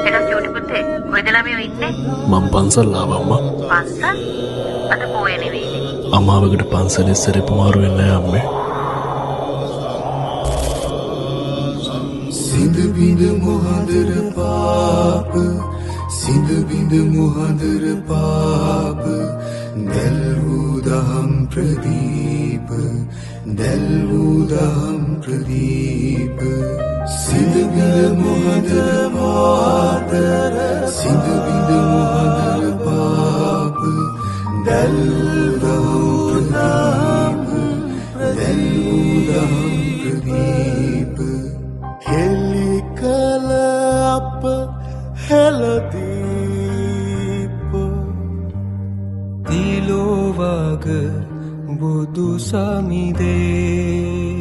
එදා චූටි පුතේ කොයිද ළමයෝ ඉන්නේ? මම පන්සල් ආවා අම්මා. පන්සල්? අද පොයේ නෙවෙයිනේ. අමාවකට පන්සලේ සරපු මාරු වෙන්නේ නැහැ අම්මේ. සිඳ බිඳ මොහඳර පාප සිඳ බිඳ මොහඳර පාප දැල් වූ දහම් ප්‍රදීප දැල් වූ දහම් ප්‍රදීප සිඳ බිඳ මොහඳර පාප සිඳ බිඳ මොහඳර පාප දැල් වූ දහම් ප්‍රදීප දැල් වූ දහම් ප්‍රදීප හෙලි කල අප හෙලදීප තිලෝවග බුදු සමිදේ